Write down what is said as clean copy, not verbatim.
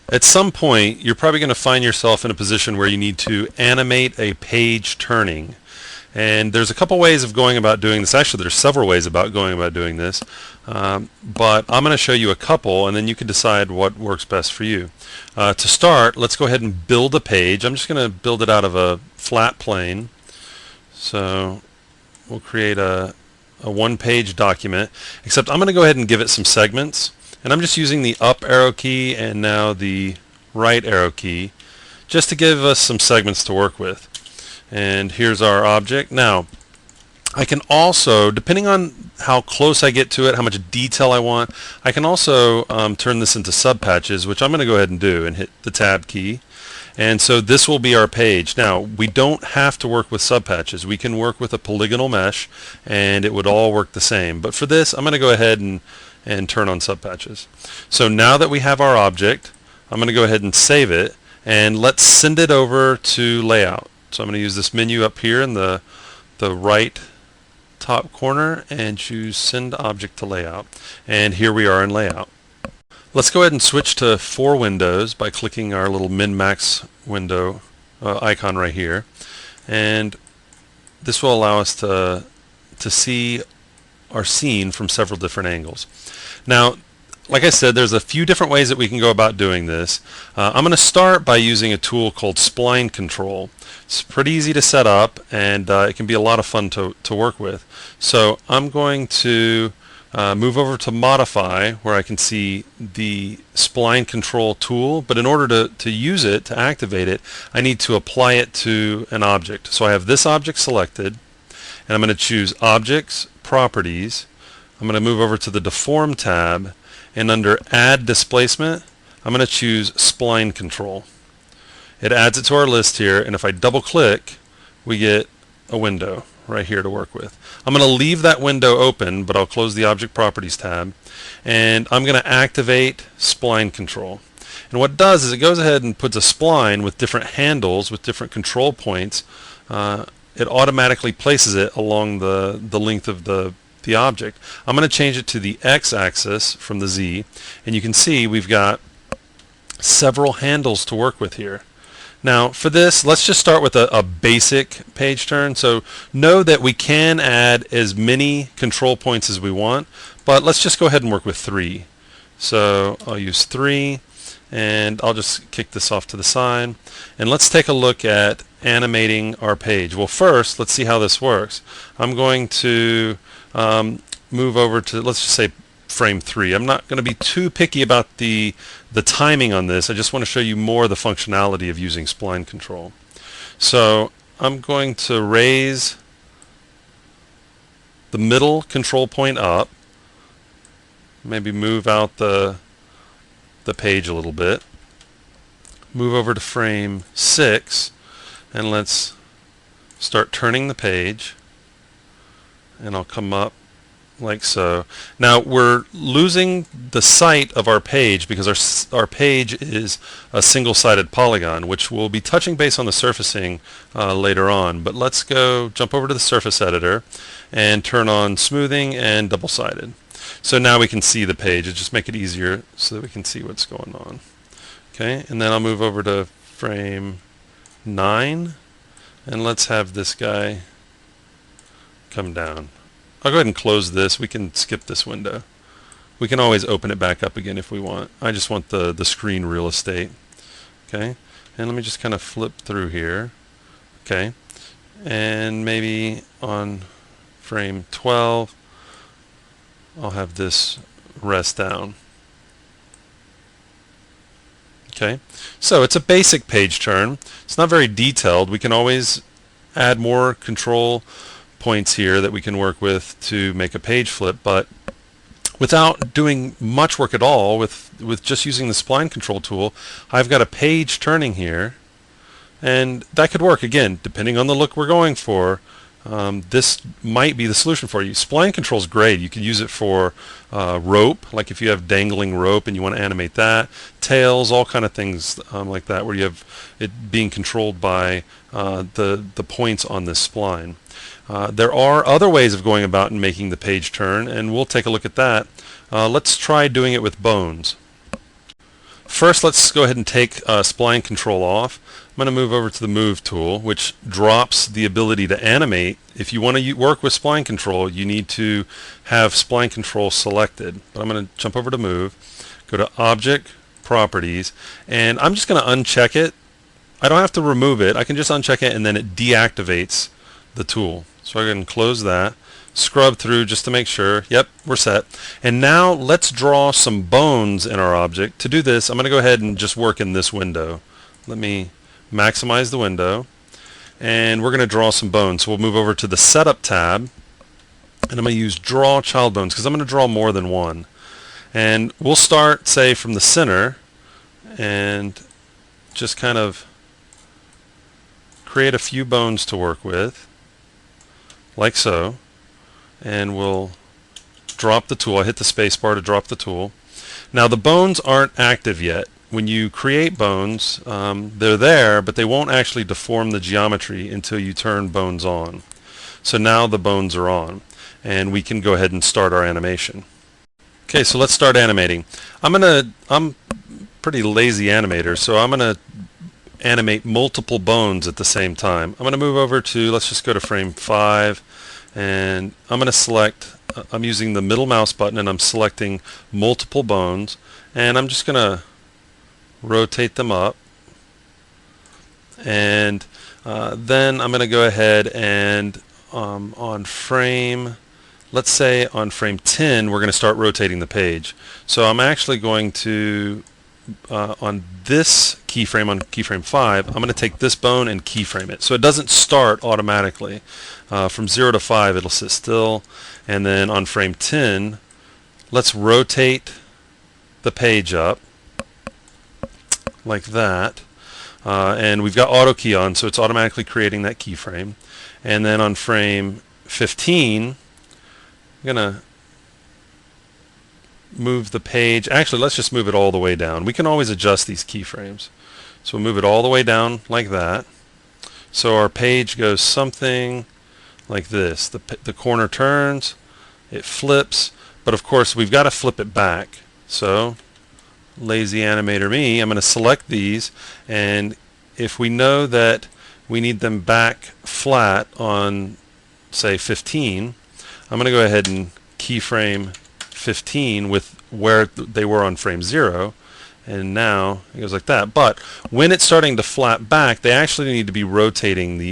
At some point, you're probably going to find yourself in a position where you need to animate a page turning. And there's a couple ways of going about doing this. Actually, there's several ways about going about doing this. But I'm going to show you a couple, and then you can decide what works best for you. To start, let's go ahead and build a page. I'm just going to build it out of a flat plane. So we'll create a one-page document, except I'm going to go ahead and give it some segments. And I'm just using the up arrow key and now the right arrow key just to give us some segments to work with. And here's our object. Now, I can also, depending on how close I get to it, how much detail I want, I can also turn this into subpatches, which I'm going to go ahead and do and hit the tab key. And so this will be our page. Now, we don't have to work with subpatches. We can work with a polygonal mesh and it would all work the same. But for this, I'm going to go ahead and turn on subpatches. So now that we have our object, I'm going to go ahead and save it, and let's send it over to layout. So I'm going to use this menu up here in the right top corner and choose send object to layout. And here we are in layout. Let's go ahead and switch to 4 windows by clicking our little min-max window icon right here. And this will allow us to see our scene from several different angles. Now, like I said, there's a few different ways that we can go about doing this. I'm going to start by using a tool called spline control. It's pretty easy to set up, and it can be a lot of fun to work with. So I'm going to move over to modify, where I can see the spline control tool, but in order to use it, to activate it, I need to apply it to an object. So I have this object selected, and I'm going to choose Objects, Properties. I'm going to move over to the Deform tab, and under Add Displacement, I'm going to choose Spline Control. It adds it to our list here, and if I double click, we get a window right here to work with. I'm going to leave that window open, but I'll close the Object Properties tab, and I'm going to activate Spline Control. And what it does is it goes ahead and puts a spline with different handles, with different control points. It automatically places it along the length of the object. I'm going to change it to the x-axis from the z, and you can see we've got several handles to work with here. Now for this, let's just start with a basic page turn. So know that we can add as many control points as we want, but let's just go ahead and work with 3. So I'll use 3, and I'll just kick this off to the side, and let's take a look at animating our page. Well, first, let's see how this works. I'm going to move over to, let's just say, frame 3. I'm not going to be too picky about the timing on this. I just want to show you more of the functionality of using spline control. So I'm going to raise the middle control point up, maybe move out the page a little bit, move over to frame 6, and let's start turning the page, and I'll come up like so. Now we're losing the sight of our page because our page is a single-sided polygon, which we'll be touching base on the surfacing later on. But let's go jump over to the surface editor and turn on smoothing and double-sided. So now we can see the page. It'll just make it easier so that we can see what's going on. Okay, and then I'll move over to frame 9, and let's have this guy come down. I'll go ahead and close this. We can skip this window. We can always open it back up again if we want. I just want the screen real estate. Okay, and let me just kind of flip through here. Okay, and maybe on frame 12, I'll have this rest down. Okay, so it's a basic page turn. It's not very detailed. We can always add more control points here that we can work with to make a page flip, but without doing much work at all, with just using the spline control tool, I've got a page turning here, and that could work again depending on the look we're going for. This might be the solution for you. Spline control is great. You can use it for rope, like if you have dangling rope and you want to animate that, tails, all kind of things like that, where you have it being controlled by the points on this spline. There are other ways of going about and making the page turn, and we'll take a look at that. Let's try doing it with bones. First, let's go ahead and take spline control off. I'm going to move over to the move tool, which drops the ability to animate. If you want to work with spline control, you need to have spline control selected. But I'm going to jump over to move, go to object, properties, and I'm just going to uncheck it. I don't have to remove it. I can just uncheck it, and then it deactivates the tool. So I can close that, scrub through just to make sure. Yep, we're set. And now let's draw some bones in our object. To do this, I'm going to go ahead and just work in this window. Let me maximize the window, and we're going to draw some bones. So we'll move over to the Setup tab, and I'm going to use Draw Child Bones because I'm going to draw more than one. And we'll start, say, from the center and just kind of create a few bones to work with, like so. And we'll drop the tool. I hit the space bar to drop the tool. Now the bones aren't active yet. When you create bones, they're there, but they won't actually deform the geometry until you turn bones on. So now the bones are on, and we can go ahead and start our animation. Okay, so let's start animating. I'm pretty lazy animator, so I'm gonna animate multiple bones at the same time. I'm gonna move over to, let's just go to frame 5, and I'm gonna select, I'm using the middle mouse button, and I'm selecting multiple bones, and I'm just gonna rotate them up, and then I'm going to go ahead and on frame, let's say on frame 10, we're going to start rotating the page. So I'm actually going to on this keyframe, on keyframe 5, I'm going to take this bone and keyframe it so it doesn't start automatically. From 0 to 5 it'll sit still, and then on frame 10 let's rotate the page up like that, and we've got auto key on, so it's automatically creating that keyframe. And then on frame 15, I'm gonna move the page. Actually, let's just move it all the way down. We can always adjust these keyframes, so we'll move it all the way down like that. So our page goes something like this. The corner turns, it flips, but of course we've got to flip it back. So lazy animator me, I'm going to select these, and if we know that we need them back flat on, say, 15, I'm going to go ahead and keyframe 15 with where they were on frame 0, and now it goes like that. But when it's starting to flat back, they actually need to be rotating